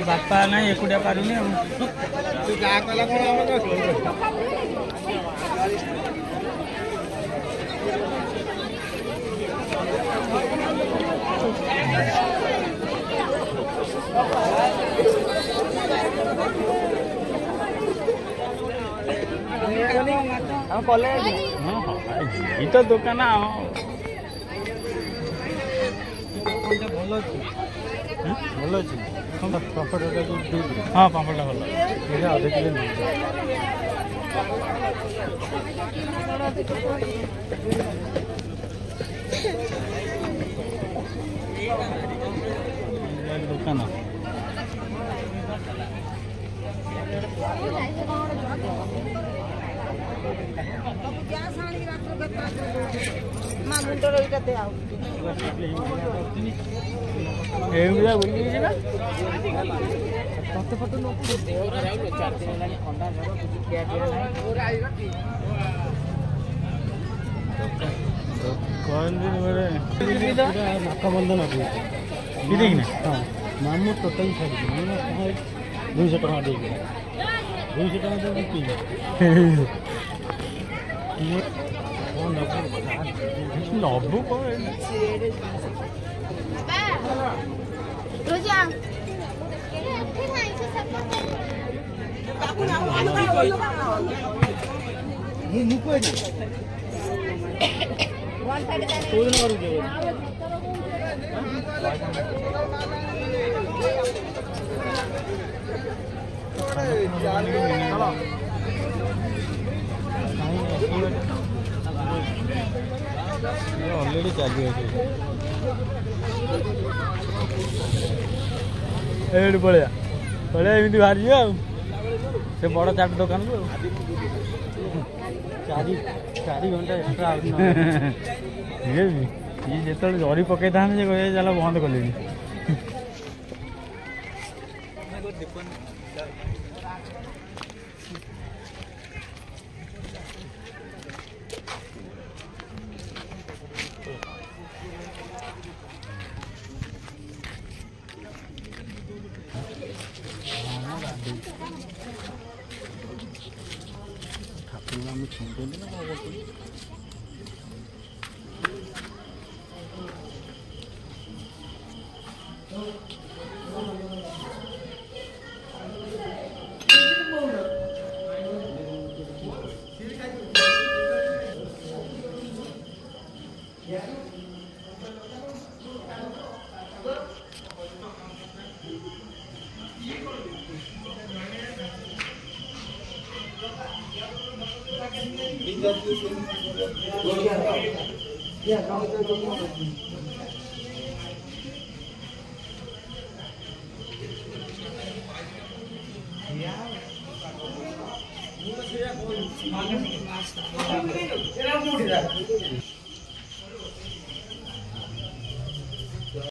बापा ना एकुटिया पारुनी कॉलेज ये तो दुकान भल अच्छे पापड़ हाँ पापड़ा भल अध किलो दुकान बंधन हाँ मामू टोटाल छाड़ी 200 टका दे 200 टका नब्बू ऑलरेडी चाहिए पड़िया पड़िया एमती बाहर जा से बड़ चाट दुकान को 4 घंटा एक्सट्रा ये जो जरी पकई था चल बंद कले Yeah.